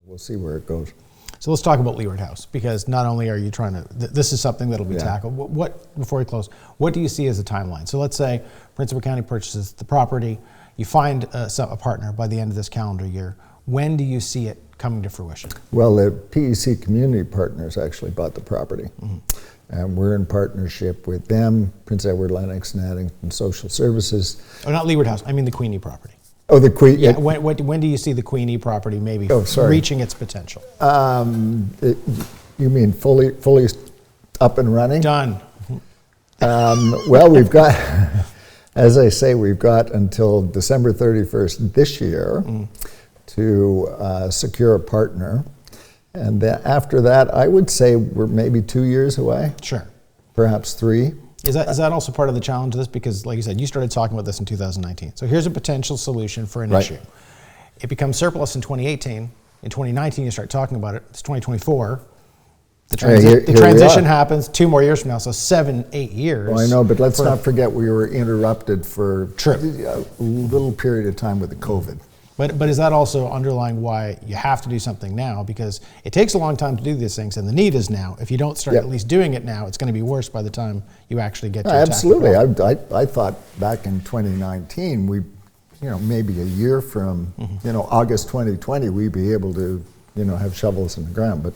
we'll see where it goes. So let's talk about Leeward House, because not only are you trying to, this is something that'll be tackled. Before we close, what do you see as a timeline? So let's say Prince Edward County purchases the property, you find a partner by the end of this calendar year. When do you see it coming to fruition? Well, the PEC Community Partners actually bought the property. And we're in partnership with them, Prince Edward, Lennox, and Addington Social Services. Oh, not Leeward House, I mean the Queenie property. Oh, the Queen. Yeah, when do you see the Queenie property maybe reaching its potential? You mean fully up and running? Done. Well, we've got, as I say, we've got until December 31st this year to secure a partner. And then after that, I would say we're maybe 2 years away. Sure. Perhaps 3. Is that also part of the challenge of this? Because like you said, you started talking about this in 2019. So here's a potential solution for an issue. It becomes surplus in 2018. In 2019, you start talking about it. It's 2024. The transition happens 2 more years from now, so 7-8 years. Well, I know, but let's not forget we were interrupted for a little period of time with the COVID. But is that also underlying why you have to do something now? Because it takes a long time to do these things, and the need is now. If you don't start at least doing it now, it's going to be worse by the time you actually get to attack. Absolutely. I thought back in 2019, maybe a year from, August 2020, we'd be able to, have shovels in the ground. But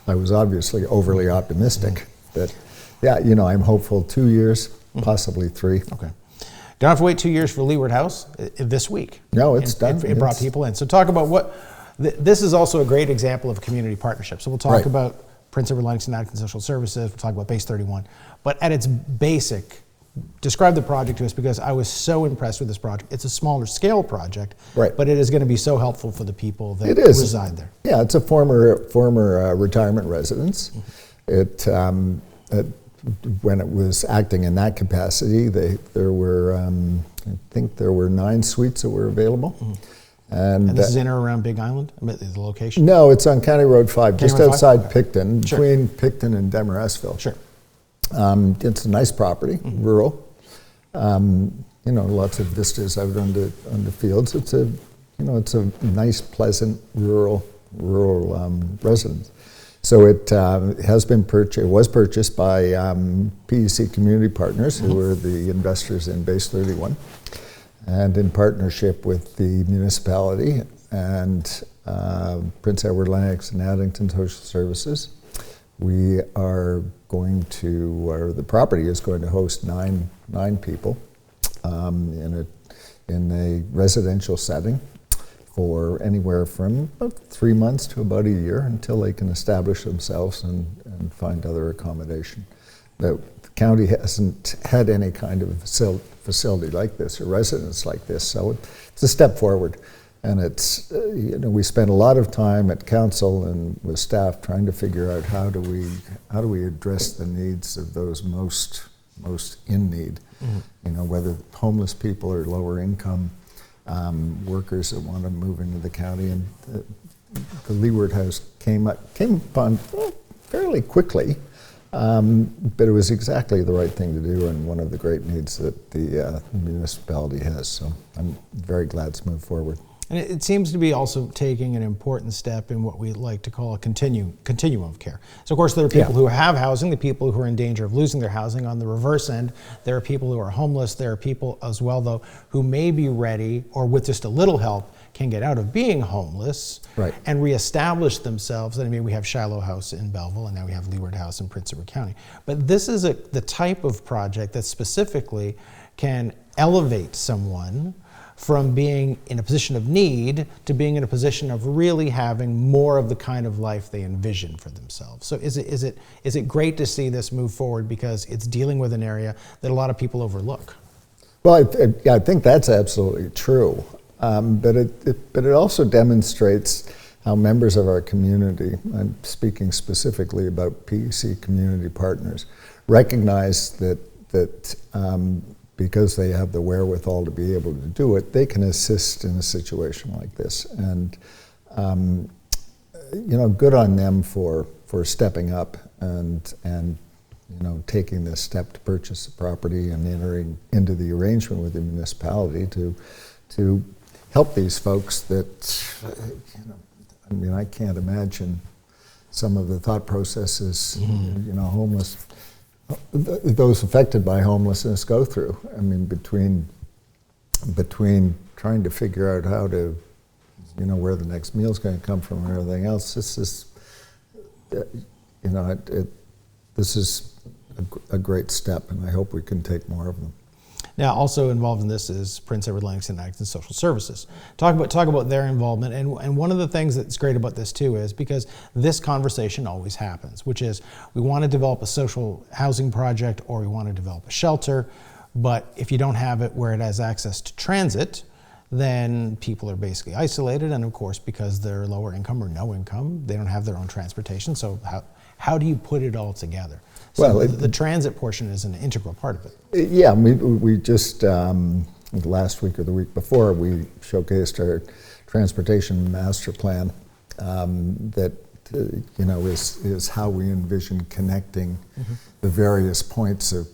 I was obviously overly optimistic. But I'm hopeful 2 years, possibly 3. Okay. Don't have to wait 2 years for Leeward House this week. No, it's done. It brought people in. So talk about this is also a great example of a community partnership. So we'll talk about Prince Edward, Lennox, and Addington Social Services. We'll talk about Base 31. But at its basic, describe the project to us, because I was so impressed with this project. It's a smaller scale project, but it is going to be so helpful for the people that reside there. Yeah, it's a former retirement residence. When it was acting in that capacity, there were, I think there were 9 suites that were available. And this is in or around Big Island, the location? No, it's on County Road 5, just outside Picton, Sure. between Picton and Demaresteville. Sure. It's a nice property, rural. Lots of vistas out on the fields. It's a nice, pleasant, rural residence. So it has been purchased. It was purchased by PEC Community Partners, who are the investors in Base 31, and in partnership with the municipality and Prince Edward, Lennox, and Addington Social Services. We are going to, or the property is going to host nine people in a residential setting for anywhere from about 3 months to about a year until they can establish themselves and find other accommodation. The county hasn't had any kind of facility like this or residence like this, so it's a step forward. And it's, we spent a lot of time at council and with staff trying to figure out how do we address the needs of those most in need. Whether homeless people or lower income workers that want to move into the county, and the Leeward House came upon fairly quickly, but it was exactly the right thing to do and one of the great needs that the municipality has. So I'm very glad it's moved forward. And it seems to be also taking an important step in what we like to call a continuum of care. So of course there are people who have housing, the people who are in danger of losing their housing. On the reverse end, there are people who are homeless. There are people as well, though, who may be ready, or with just a little help, can get out of being homeless and reestablish themselves. And I mean, we have Shiloh House in Belleville, and now we have Leeward House in Prince Edward County. But this is the type of project that specifically can elevate someone from being in a position of need to being in a position of really having more of the kind of life they envision for themselves. So is it great to see this move forward, because it's dealing with an area that a lot of people overlook? Well, I think that's absolutely true, but it also demonstrates how members of our community, I'm speaking specifically about PEC Community Partners, recognize that because they have the wherewithal to be able to do it, they can assist in a situation like this. And good on them for stepping up and taking this step to purchase the property and entering into the arrangement with the municipality to help these folks that I mean, I can't imagine some of the thought processes, you know, those affected by homelessness go through. I mean, between trying to figure out how to, you know, where the next meal's going to come from and everything else, this is, you know, this is a great step, and I hope we can take more of them. Now, also involved in this is Prince Edward Livingston Act and Social Services. Talk about their involvement, and one of the things that's great about this too is because this conversation always happens, which is we want to develop a social housing project or we want to develop a shelter, but if you don't have it where it has access to transit, then people are basically isolated, and of course, because they're lower income or no income, they don't have their own transportation. So how do you put it all together? So well, the transit portion is an integral part of it. Yeah, we just, last week or the week before, we showcased our transportation master plan that, you know, is how we envision connecting the various points of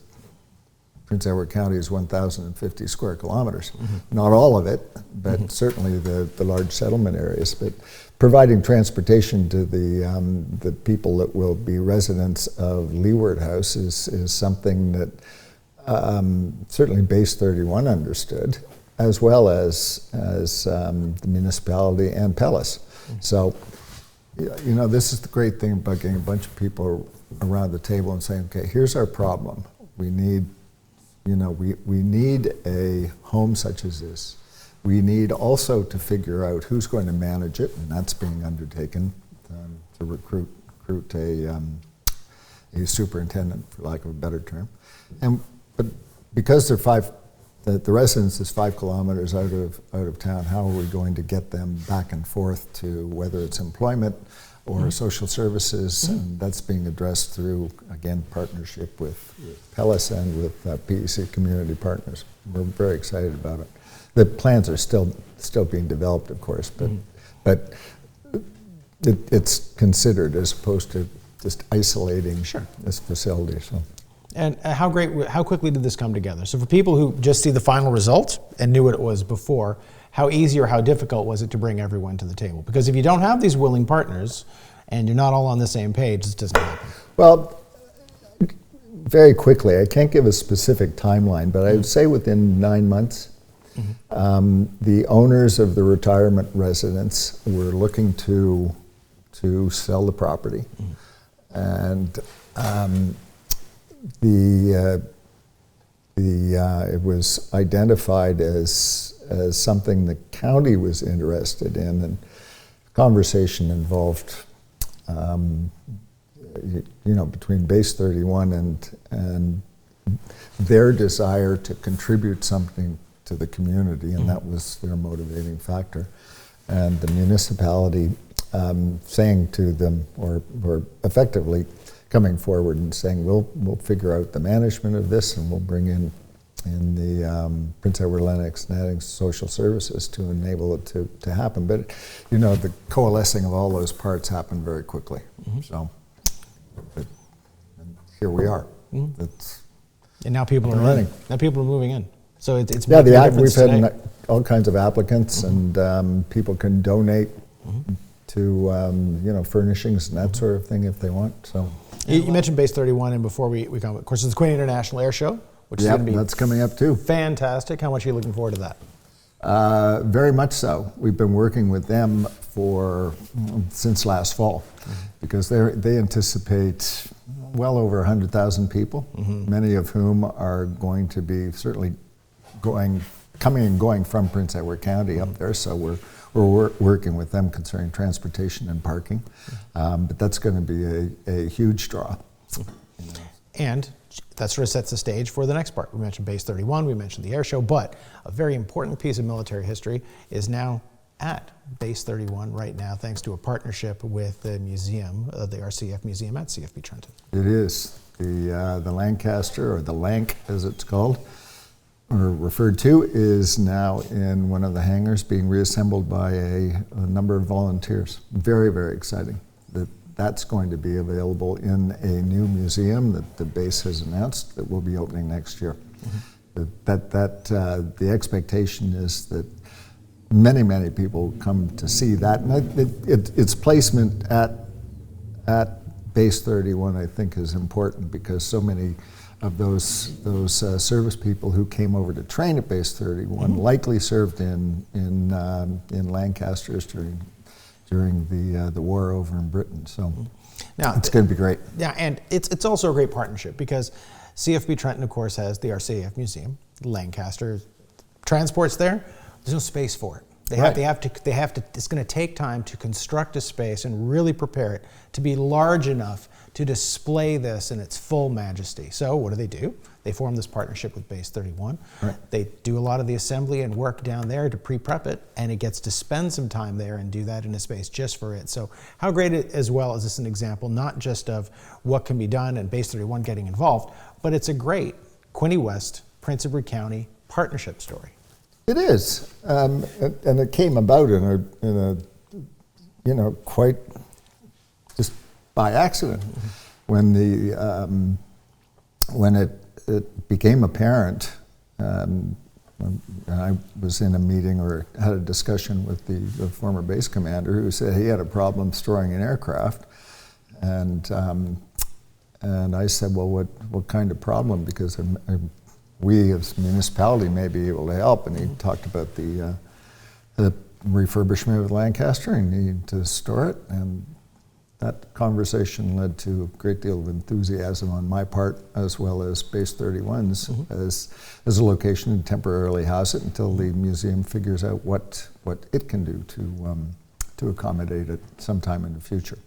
Prince Edward County is 1,050 square kilometers. Not all of it, but certainly the large settlement areas. But providing transportation to the people that will be residents of Leeward House is something that certainly Base 31 understood, as well as the municipality and Pellis. So, you know, this is the great thing about getting a bunch of people around the table and saying, okay, here's our problem. We need, you know, we need a home such as this. We need also to figure out who's going to manage it, and that's being undertaken to recruit a superintendent, for lack of a better term. But because the residence is 5 kilometers out of town, how are we going to get them back and forth to whether it's employment or social services? And that's being addressed through, again, partnership with Pellis and with PEC Community Partners. We're very excited about it. The plans are still being developed, of course, but it's considered as opposed to just isolating this facility. So. And how quickly did this come together? So for people who just see the final result and knew what it was before, how easy or how difficult was it to bring everyone to the table? Because if you don't have these willing partners and you're not all on the same page, this doesn't happen. Well, very quickly, I can't give a specific timeline, but I would say within 9 months, the owners of the retirement residence were looking to sell the property, and it was identified as something the county was interested in, and conversation involved, you know, between Base 31 and their desire to contribute something to the community, and that was their motivating factor. And the municipality saying to them, or effectively coming forward and saying, we'll figure out the management of this, and we'll bring in the Prince Edward Lennox Social Services to enable it to happen. But, you know, the coalescing of all those parts happened very quickly. So, and here we are. And now people are running. Now people are moving in. So it's we've had all kinds of applicants, and people can donate to you know, furnishings and that sort of thing if they want. So you mentioned Base 31, and before we come, of course, it's the Queen International Air Show, which is going to be that's coming up too. Fantastic. How much are you looking forward to that? Very much so. We've been working with them since last fall, because they anticipate well over 100,000 people, many of whom are going to be certainly coming and going from Prince Edward County up there. So we're working with them concerning transportation and parking, but that's going to be a huge draw. You know. And that sort of sets the stage for the next part. We mentioned Base 31, we mentioned the air show, but a very important piece of military history is now at Base 31 right now, thanks to a partnership with the museum, the RCF Museum at CFB Trenton. It is. The Lancaster, or the Lank as it's called, or referred to, is now in one of the hangars being reassembled by a number of volunteers. Very, very exciting. That's going to be available in a new museum that the base has announced that will be opening next year. The expectation is that many people come to see that. And its placement at Base 31, I think, is important because so many of those service people who came over to train at Base 31 likely served in Lancaster during the war over in Britain. So now it's going to be great. Yeah, and it's also a great partnership because CFB Trenton, of course, has the RCAF Museum. Lancaster transports there. There's no space for it. They have to. It's going to take time to construct a space and really prepare it to be large enough to display this in its full majesty. So what do? They form this partnership with Base 31. Right. They do a lot of the assembly and work down there to pre-prep it, and it gets to spend some time there and do that in a space just for it. So how great as well is this an example, not just of what can be done and Base 31 getting involved, but it's a great Quinte West, Prince Edward County partnership story. It is, and it came about in a quite just by accident when it became apparent. I was in a meeting or had a discussion with the former base commander who said he had a problem storing an aircraft, and I said, well, what kind of problem? Because we as municipality may be able to help. And he talked about the refurbishment of Lancaster and need to store it. And that conversation led to a great deal of enthusiasm on my part, as well as Base 31's as a location to temporarily house it until the museum figures out what it can do to accommodate it sometime in the future.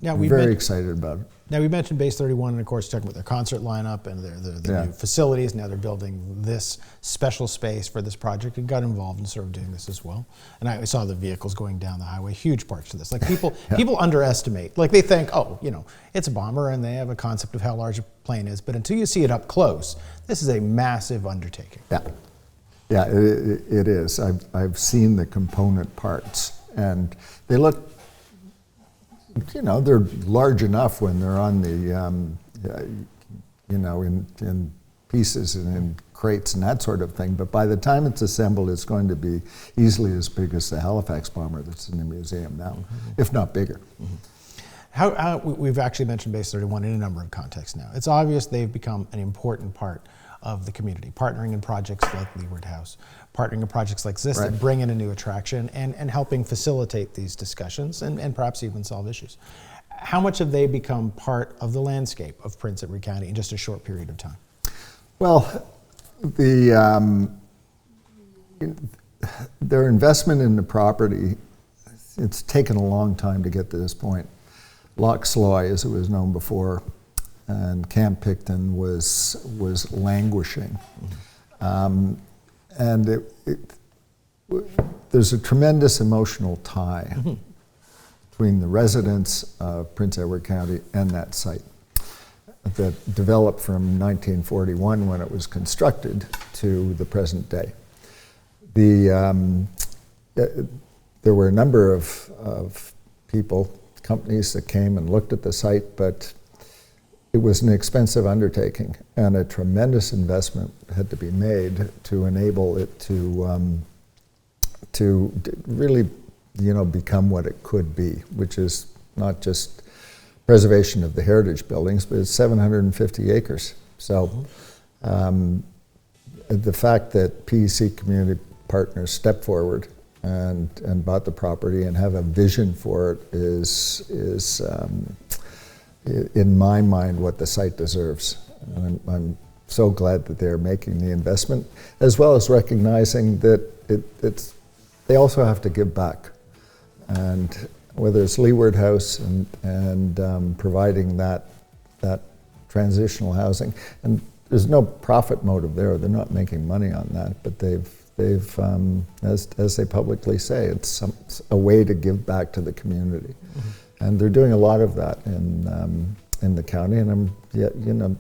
Now, we're very excited about it. Now, we mentioned Base 31, and of course, talking about their concert lineup and their new facilities. Now they're building this special space for this project and got involved in sort of doing this as well. And I saw the vehicles going down the highway, huge parts to this. Like people underestimate, like they think, oh, it's a bomber and they have a concept of how large a plane is. But until you see it up close, this is a massive undertaking. Yeah, it is. I've seen the component parts and they look, they're large enough when they're on the, in pieces and in crates and that sort of thing. But by the time it's assembled, it's going to be easily as big as the Halifax bomber that's in the museum now, if not bigger. How we've actually mentioned Base 31 in a number of contexts now. It's obvious they've become an important part of the community, partnering in projects like Leeward House, partnering in projects like this that bring in a new attraction and helping facilitate these discussions and perhaps even solve issues. How much have they become part of the landscape of Prince Edward County in just a short period of time? Well, their investment in the property, it's taken a long time to get to this point. Loch Sloy, as it was known before, and Camp Picton was languishing. And there's a tremendous emotional tie between the residents of Prince Edward County and that site that developed from 1941 when it was constructed to the present day. There were a number of people, companies that came and looked at the site, but it was an expensive undertaking, and a tremendous investment had to be made to enable it to really, become what it could be, which is not just preservation of the heritage buildings, but it's 750 acres. So the fact that PEC Community Partners stepped forward and bought the property and have a vision for it is in my mind, what the site deserves. And I'm so glad that they're making the investment, as well as recognizing that they also have to give back. And whether it's Leeward House and providing that transitional housing, and there's no profit motive there. They're not making money on that, but they've as they publicly say, it's a way to give back to the community. And they're doing a lot of that in the county, and I'm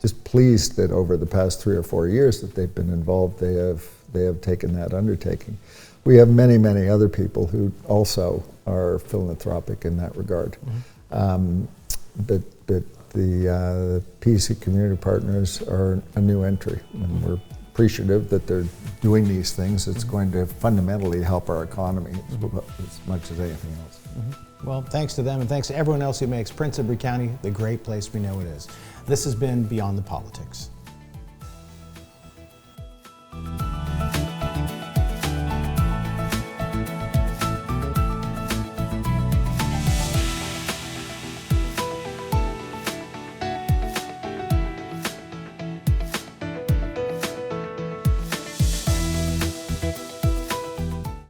just pleased that over the past 3 or 4 years that they've been involved, they have taken that undertaking. We have many other people who also are philanthropic in that regard. But the PEC Community Partners are a new entry, and we're appreciative that they're doing these things. It's going to fundamentally help our economy as much as anything else. Well, thanks to them and thanks to everyone else who makes Prince Edward County the great place we know it is. This has been Beyond the Politics.